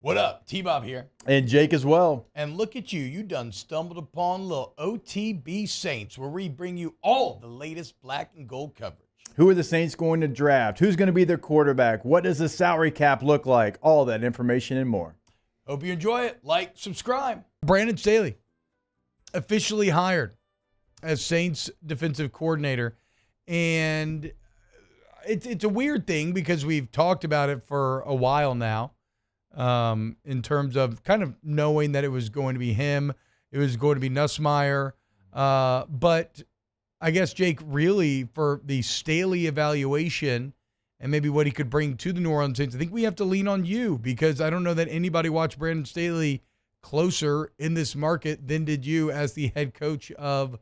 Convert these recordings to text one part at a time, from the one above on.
What up? T-Bob here. And Jake as well. And look at you. You done stumbled upon little OTB Saints, where we bring you all the latest black and gold coverage. Who are the Saints going to draft? Who's going to be their quarterback? What does the salary cap look like? All that information and more. Hope you enjoy it. Like, subscribe. Brandon Staley, officially hired as Saints defensive coordinator. And it's a weird thing because we've talked about it for a while now. In terms of kind of knowing that it was going to be him, it was going to be Nussmeier. But I guess, Jake, really for the Staley evaluation and maybe what he could bring to the New Orleans Saints, I think we have to lean on you because I don't know that anybody watched Brandon Staley closer in this market than did you as the head coach of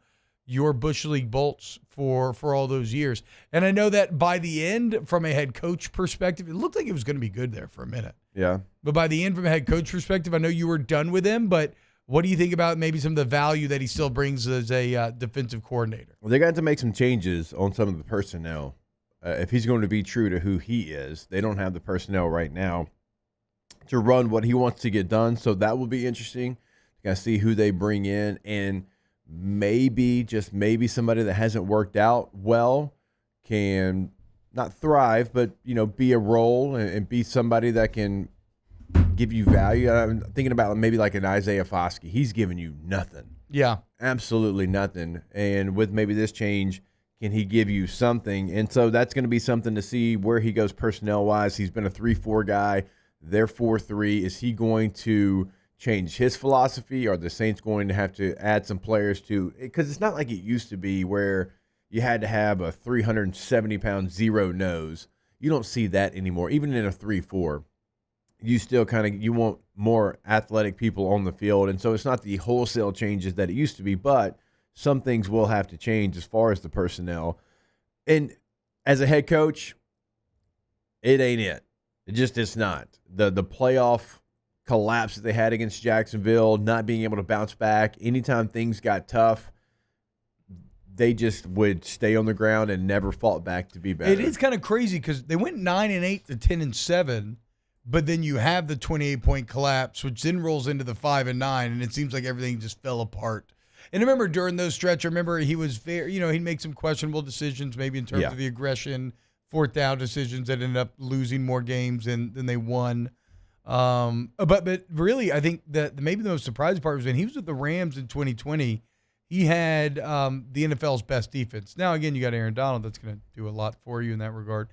your Bush League Bolts for all those years. And I know that by the end, from a head coach perspective, it looked like it was going to be good there for a minute. Yeah. But by the end, from a head coach perspective, I know you were done with him, but what do you think about maybe some of the value that he still brings as a defensive coordinator? Well, they got to make some changes on some of the personnel. If he's going to be true to who he is, they don't have the personnel right now to run what he wants to get done. So that will be interesting. Got to see who they bring in, and maybe, just maybe, somebody that hasn't worked out well can not thrive, but, you know, be a role and be somebody that can give you value. I'm thinking about maybe like an Isaiah Foskey. He's giving you nothing. Yeah. Absolutely nothing. And with maybe this change, can he give you something? And so that's going to be something to see where he goes personnel-wise. He's been a 3-4 guy. They're 4-3. Is he going to change his philosophy? Are the Saints going to have to add some players to – because it's not like it used to be where you had to have a 370-pound zero nose. You don't see that anymore. Even in a 3-4, you still kind of – you want more athletic people on the field. And so it's not the wholesale changes that it used to be, but some things will have to change as far as the personnel. And as a head coach, it ain't it. It's not. The playoff collapse that they had against Jacksonville, not being able to bounce back, anytime things got tough, they just would stay on the ground and never fought back to be better. It is kind of crazy because they went 9-8 to 10-7, but then you have the 28-point collapse, which then rolls into the 5-9, and it seems like everything just fell apart. And I remember during those stretch, I remember he was very, he'd make some questionable decisions, maybe in terms of the aggression, fourth down decisions that ended up losing more games than they won. But really, I think that maybe the most surprising part was when he was with the Rams in 2020, he had the NFL's best defense. Now, again, you got Aaron Donald that's going to do a lot for you in that regard.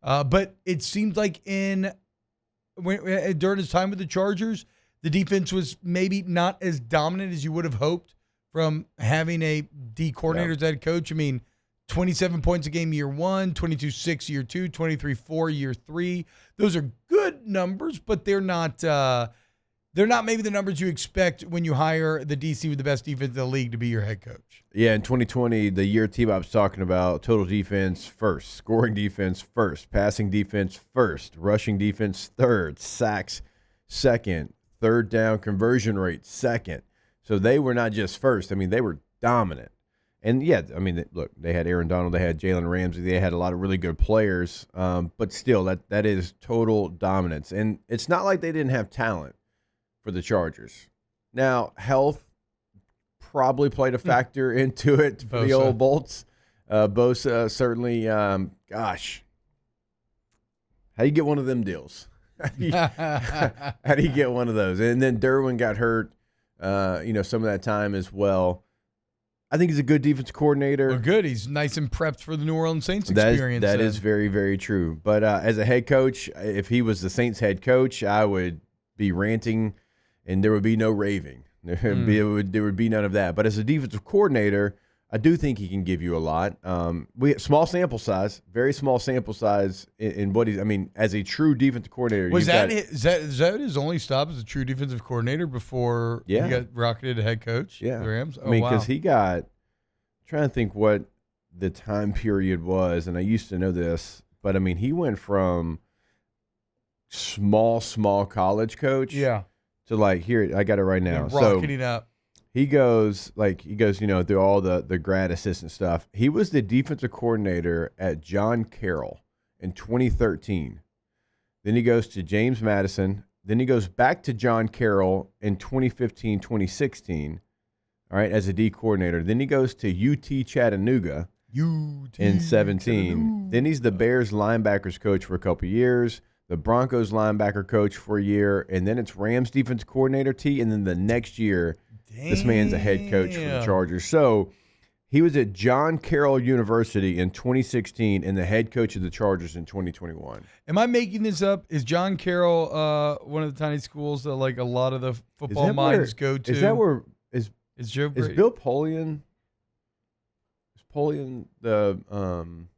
But it seemed like during his time with the Chargers, the defense was maybe not as dominant as you would have hoped from having a D coordinator as head coach. I mean, 27 points a game year one, 22-6 year two, 23-4 year three. Those are good numbers, but they're not maybe the numbers you expect when you hire the DC with the best defense in the league to be your head coach. Yeah, in 2020, the year T-Bob's talking about, total defense first, scoring defense first, passing defense first, rushing defense third, sacks second, third down conversion rate second. So they were not just first. I mean, they were dominant. And, yeah, I mean, look, they had Aaron Donald, they had Jalen Ramsey, they had a lot of really good players, but still, that is total dominance. And it's not like they didn't have talent for the Chargers. Now, health probably played a factor into it for the old Bolts. Bosa certainly, gosh, how do you get one of them deals? How do you get one of those? And then Derwin got hurt, some of that time as well. I think he's a good defensive coordinator. Well, good. He's nice and prepped for the New Orleans Saints experience. That is very, very true. But as a head coach, if he was the Saints head coach, I would be ranting, and there would be no raving. There would be none of that. But as a defensive coordinator, I do think he can give you a lot. We have small sample size, very small sample size in what he's. I mean, as a true defensive coordinator, is that his only stop as a true defensive coordinator before he got rocketed to head coach? Yeah, the Rams. I mean, because he got. I'm trying to think what the time period was, and I used to know this, but I mean, he went from small college coach, to like here. I got it right now. Rocketing up. He goes, through all the grad assistant stuff. He was the defensive coordinator at John Carroll in 2013. Then he goes to James Madison. Then he goes back to John Carroll in 2015, 2016, all right, as a D coordinator. Then he goes to UT Chattanooga in 17. Then he's the Bears linebackers coach for a couple of years, the Broncos linebacker coach for a year, and then it's Rams defense coordinator T. And then the next year, this man's a head coach for the Chargers. So he was at John Carroll University in 2016 and the head coach of the Chargers in 2021. Am I making this up? Is John Carroll one of the tiny schools that like a lot of the football minds go to? Is that where is Joe Brady? Is Bill Polian? Is Polian the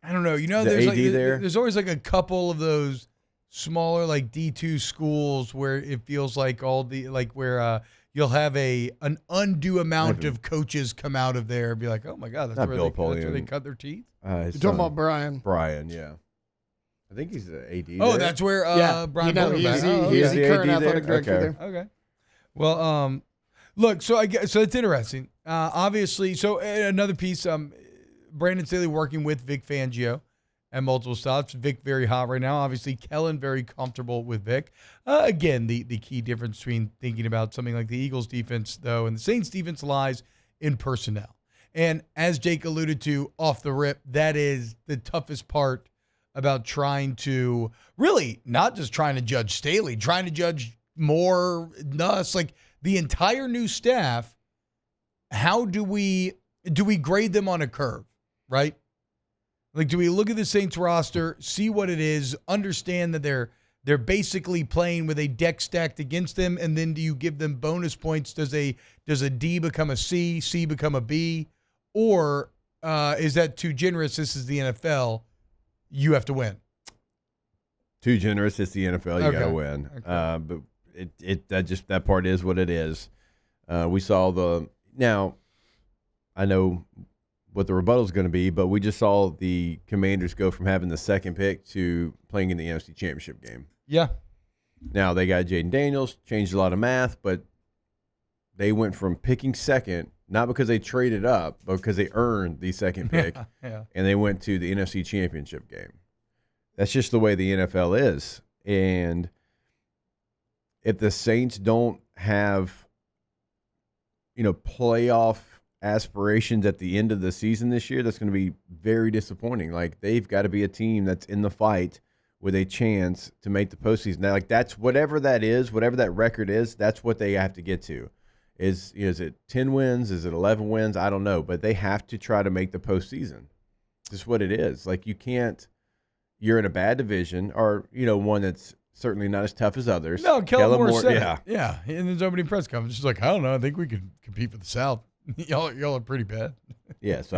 I don't know. You know, the there's AD like there? there's always like a couple of those smaller like D2 schools where it feels like all the like where you'll have an undue amount of coaches come out of there and be like, oh my God, that's Not where Bill that's where they Polian. cut their teeth. You're talking about Brian. Brian, yeah. I think he's the AD. Oh, there. that's where Brian. He's He's the the current AD there? athletic director Okay. there. Okay. Well, look, so it's interesting. Obviously, so another piece. Brandon Staley working with Vic Fangio at multiple stops. Vic very hot right now. Obviously, Kellen very comfortable with Vic. Again, the key difference between thinking about something like the Eagles defense, though, and the Saints defense lies in personnel. And as Jake alluded to off the rip, that is the toughest part about trying to really not just trying to judge Staley, trying to judge more us, like the entire new staff. How do we grade them on a curve, right? Like, do we look at the Saints roster, see what it is, understand that they're basically playing with a deck stacked against them, and then do you give them bonus points? Does a D become a C, C become a B, or is that too generous? This is the NFL. You have to win. Too generous. It's the NFL. You Okay. got to win. Okay. But that part is what it is. We saw now. I know what the rebuttal is going to be, but we just saw the Commanders go from having the second pick to playing in the NFC Championship game. Yeah. Now they got Jaden Daniels, changed a lot of math, but they went from picking second, not because they traded up, but because they earned the second pick, Yeah. and they went to the NFC Championship game. That's just the way the NFL is. And if the Saints don't have, playoff aspirations at the end of the season this year, that's going to be very disappointing. Like, they've got to be a team that's in the fight with a chance to make the postseason. Now, like, that's whatever that is, whatever that record is, that's what they have to get to. Is it 10 wins? Is it 11 wins? I don't know, but they have to try to make the postseason. Just what it is. Like, you're in a bad division, or one that's certainly not as tough as others. No, Kellen Moore said yeah. it. Yeah, in his opening press conference, she's like, I don't know. I think we could compete for the South. y'all are pretty bad. Yeah, so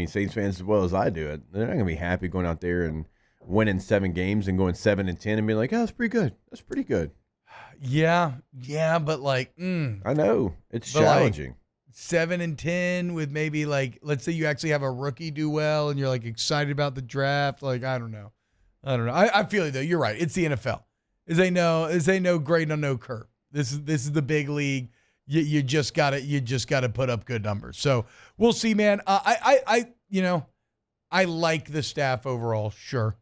Saints fans as well as I do it, they're not going to be happy going out there and winning 7 games and going 7-10 and being like, oh, that's pretty good. That's pretty good. Yeah, but like, I know. It's But, challenging. 7-10 with maybe like, let's say you actually have a rookie do well and you're like excited about the draft. Like, I don't know. I feel it though. You're right. It's the NFL. Is they know grade on no curve. This is the big league. You just gotta put up good numbers. So we'll see, man. I like the staff overall, sure.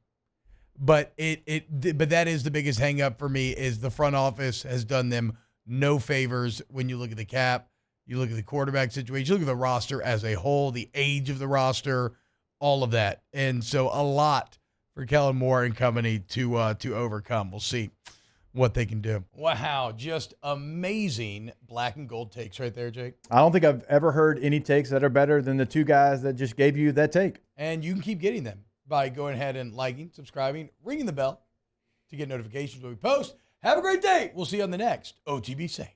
But but that is the biggest hang up for me is the front office has done them no favors when you look at the cap, you look at the quarterback situation, you look at the roster as a whole, the age of the roster, all of that. And so a lot for Kellen Moore and company to overcome. We'll see what they can do. Wow, just amazing black and gold takes right there, Jake. I don't think I've ever heard any takes that are better than the two guys that just gave you that take. And you can keep getting them by going ahead and liking, subscribing, ringing the bell to get notifications when we post. Have a great day. We'll see you on the next OTB Saints.